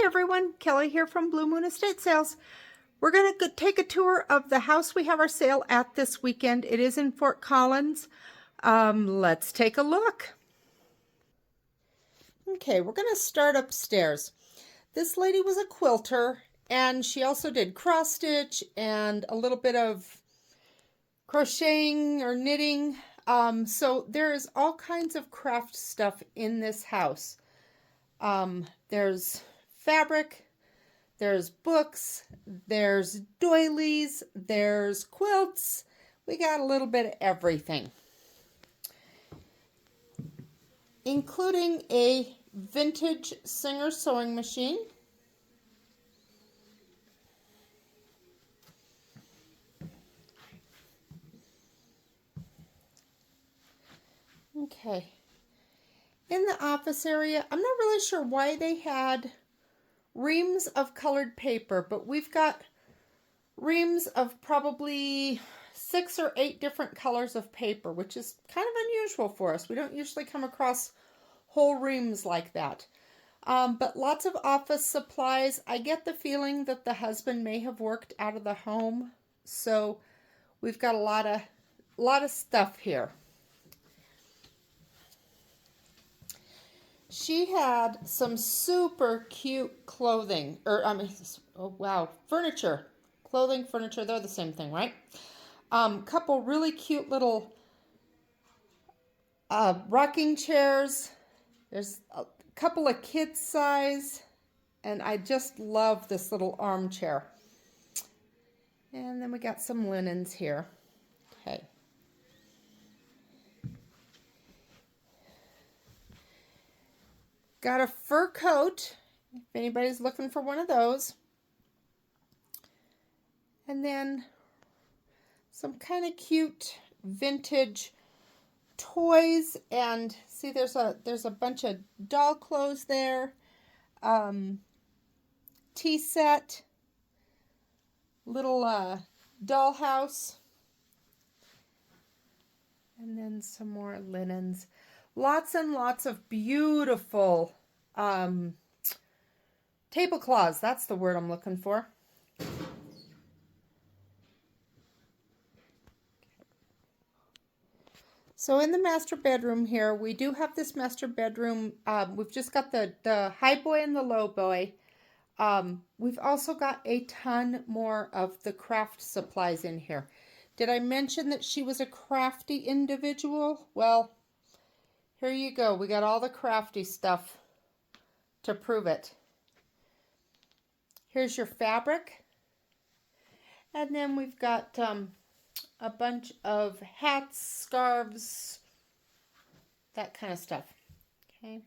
everyone, Kelly here from Blue Moon Estate Sales. We're going to take a tour of the house we have our sale at this weekend. It is in Fort Collins. Let's take a look. Okay, we're going to start upstairs. This lady was a quilter, and she also did cross stitch and a little bit of crocheting or knitting. So there's all kinds of craft stuff in this house. There's fabric, there's books, there's doilies, there's quilts. We got a little bit of everything, including a vintage Singer sewing machine. Okay. In the office area, I'm not really sure why they had reams of colored paper, but we've got reams of probably 6 or 8 different colors of paper, which is kind of unusual for us. We don't usually come across whole reams like that. But lots of office supplies. I get the feeling that the husband may have worked out of the home, so we've got a lot of stuff here. She had some super cute clothing, furniture. Clothing, furniture, they're the same thing, right? Couple really cute little rocking chairs. There's a couple of kids size, and I just love this little armchair. And then we got some linens here. Okay. Got a fur coat, if anybody's looking for one of those. And then some kind of cute vintage toys. And see, there's a bunch of doll clothes there. Tea set. Little dollhouse. And then some more linens. Lots and lots of beautiful tablecloths. That's the word I'm looking for. So in the master bedroom here, we do have this master bedroom. We've just got the high boy and the low boy. We've also got a ton more of the craft supplies in here. Did I mention that she was a crafty individual? Well, here you go. We got all the crafty stuff to prove it. Here's your fabric. And then we've got a bunch of hats, scarves, that kind of stuff. Okay.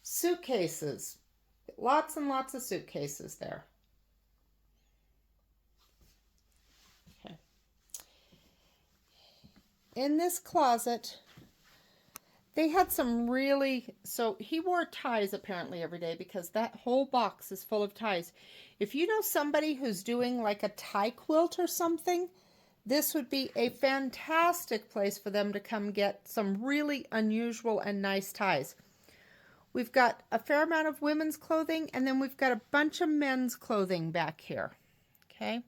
Suitcases. Lots and lots of suitcases there. Okay. In this closet, they had some really, so he wore ties apparently every day because that whole box is full of ties. If you know somebody who's doing like a tie quilt or something, this would be a fantastic place for them to come get some really unusual and nice ties. We've got a fair amount of women's clothing, and then we've got a bunch of men's clothing back here. Okay.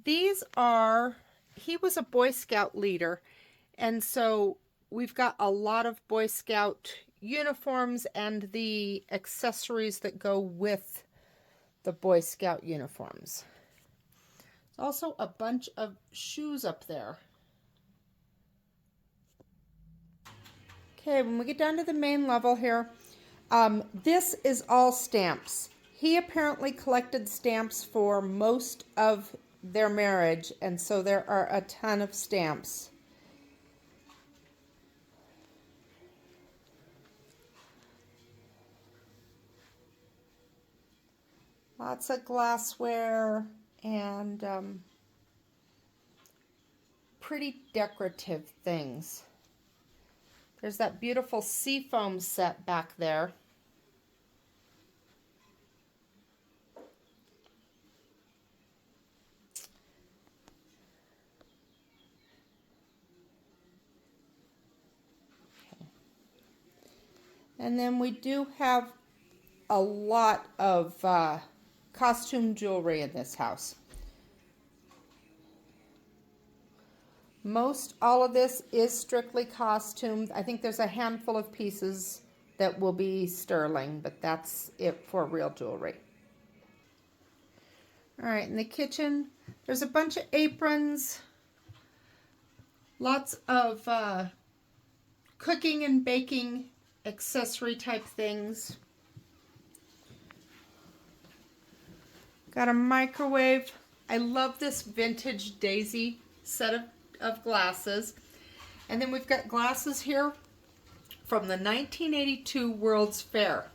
These are, he was a Boy Scout leader, and so we've got a lot of Boy Scout uniforms and the accessories that go with the Boy Scout uniforms. There's also a bunch of shoes up there. Okay, when we get down to the main level here, this is all stamps. He apparently collected stamps for most of their marriage, and so there are a ton of stamps. Lots of glassware and pretty decorative things. There's that beautiful seafoam set back there. And then we do have a lot of costume jewelry in this house. Most all of this is strictly costumed. I think there's a handful of pieces that will be sterling, but that's it for real jewelry. All right, in the kitchen, there's a bunch of aprons, lots of cooking and baking accessory type things. Got a microwave. I love this vintage daisy set of glasses. And then we've got glasses here from the 1982 World's Fair.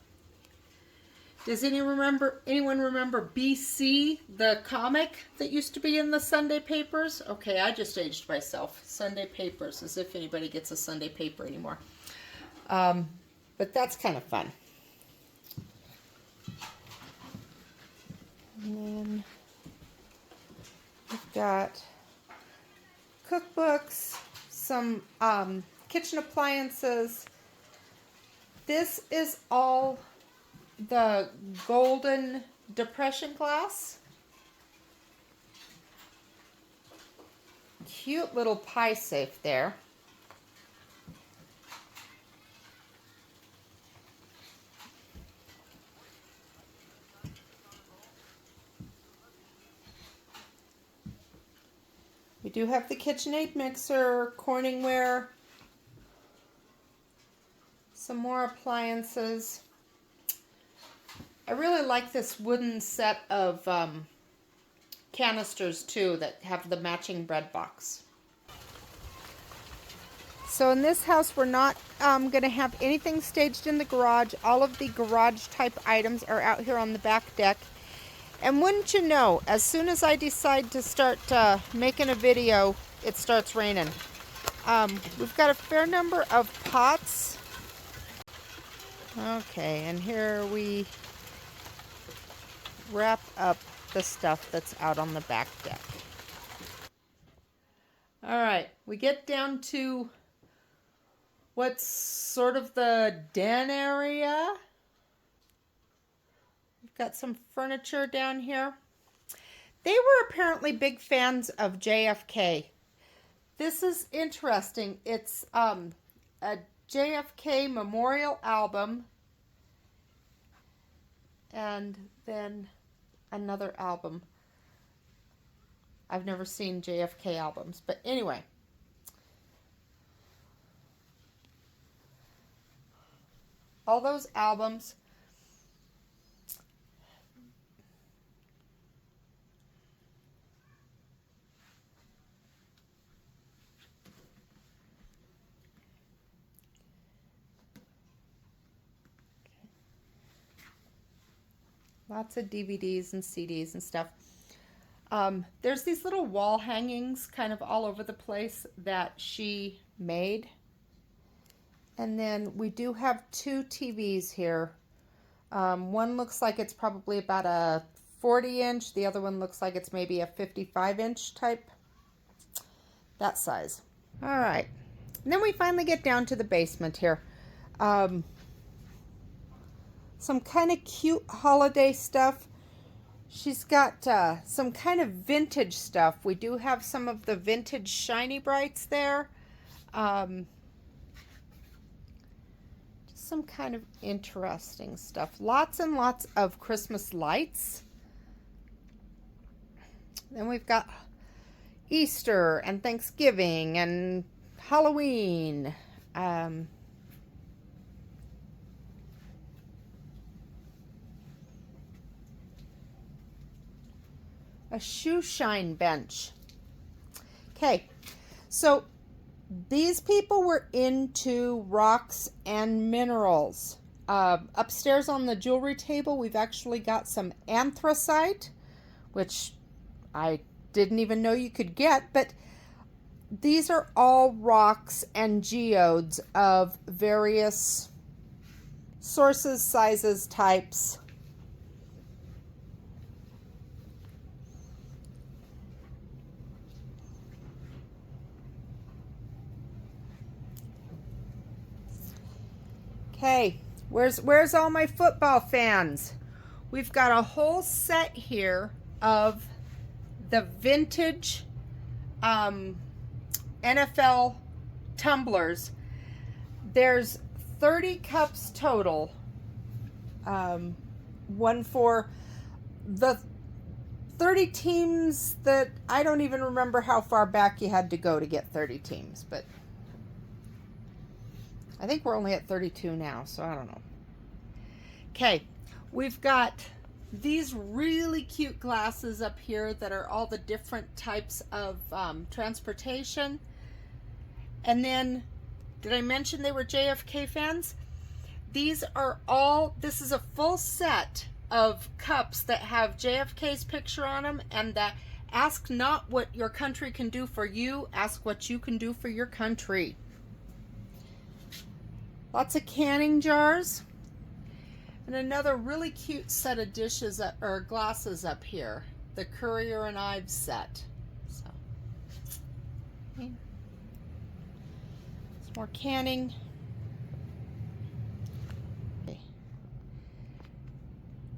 Does anyone remember BC, the comic that used to be in the Sunday papers? Okay, I just aged myself. Sunday papers, as if anybody gets a Sunday paper anymore. But that's kind of fun. And then we've got cookbooks, some kitchen appliances. This is all the golden depression glass. Cute little pie safe there. We do have the KitchenAid mixer, Corningware, some more appliances. I really like this wooden set of canisters too that have the matching bread box. So in this house we're not going to have anything staged in the garage. All of the garage type items are out here on the back deck. And wouldn't you know, as soon as I decide to start making a video, it starts raining. We've got a fair number of pots. Okay, and here we wrap up the stuff that's out on the back deck. All right, we get down to what's sort of the den area. We've got some furniture down here. They were apparently big fans of JFK. This is interesting. It's a JFK memorial album and then another album. I've never seen JFK albums, but anyway. All those albums. Lots of DVDs and CDs and stuff. There's these little wall hangings kind of all over the place that she made. And then we do have two TVs here. One looks like it's probably about a 40-inch. The other one looks like it's maybe a 55-inch type. That size. All right. And then we finally get down to the basement here. Some kind of cute holiday stuff. She's got some kind of vintage stuff. We do have some of the vintage Shiny Brights there. Just some kind of interesting stuff. Lots and lots of Christmas lights. Then we've got Easter and Thanksgiving and Halloween. A shoe shine bench. Okay, so these people were into rocks and minerals. Upstairs on the jewelry table, we've actually got some anthracite, which I didn't even know you could get, but these are all rocks and geodes of various sources, sizes, types. Okay, Where's all my football fans? We've got a whole set here of the vintage NFL tumblers. There's 30 cups total. One for the 30 teams that I don't even remember how far back you had to go to get 30 teams, but I think we're only at 32 now, so I don't know. Okay, we've got these really cute glasses up here that are all the different types of transportation. And then, did I mention they were JFK fans? These are all, this is a full set of cups that have JFK's picture on them, and that ask not what your country can do for you, ask what you can do for your country. Lots of canning jars. And another really cute set of dishes or glasses up here. The Currier and Ives set. So, some more canning.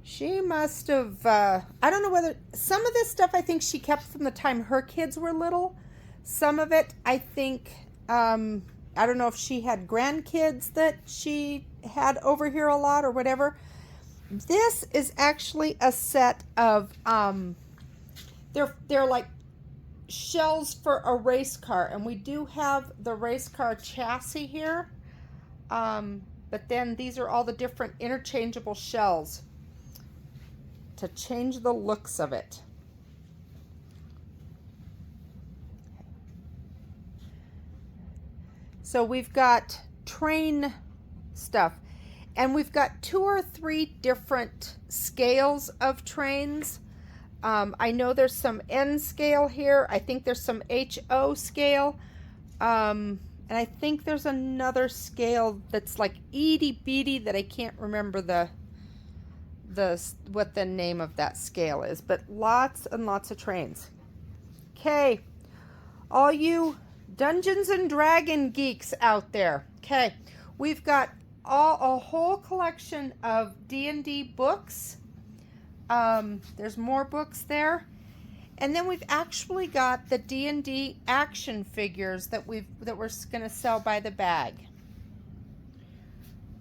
She must have, I don't know whether, some of this stuff I think she kept from the time her kids were little. Some of it, I think, I don't know if she had grandkids that she had over here a lot or whatever. This is actually a set of, they're like shells for a race car. And we do have the race car chassis here. But then these are all the different interchangeable shells to change the looks of it. So we've got train stuff, and we've got 2 or 3 different scales of trains. I know there's some N scale here. I think there's some HO scale. And I think there's another scale that's like itty bitty that I can't remember what the name of that scale is, but lots and lots of trains. Okay, all you Dungeons and Dragon geeks out there. Okay, we've got a whole collection of D&D books. There's more books there, and then we've actually got the D&D action figures that we're going to sell by the bag.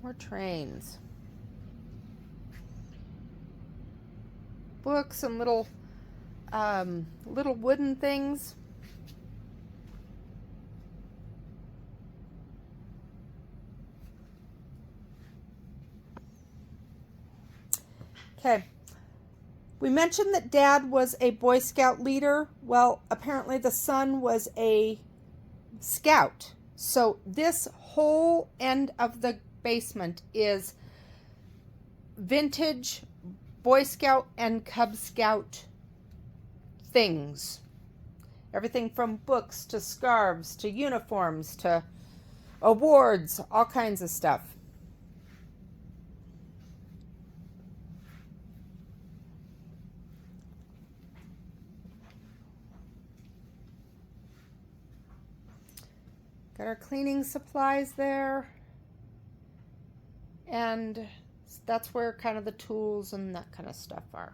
More trains. Books and little wooden things. Okay, we mentioned that Dad was a Boy Scout leader. Well, apparently the son was a scout. So this whole end of the basement is vintage Boy Scout and Cub Scout things. Everything from books to scarves to uniforms to awards, all kinds of stuff. Got our cleaning supplies there. And that's where kind of the tools and that kind of stuff are.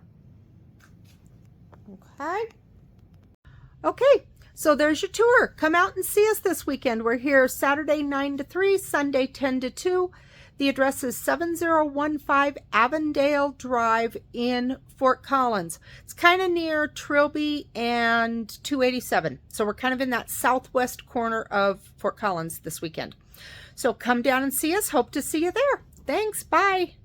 Okay, so there's your tour. Come out and see us this weekend. We're here Saturday 9 to 3, Sunday 10 to 2. The address is 7015 Avondale Drive in Fort Collins. It's kind of near Trilby and 287. So we're kind of in that southwest corner of Fort Collins this weekend. So come down and see us. Hope to see you there. Thanks. Bye.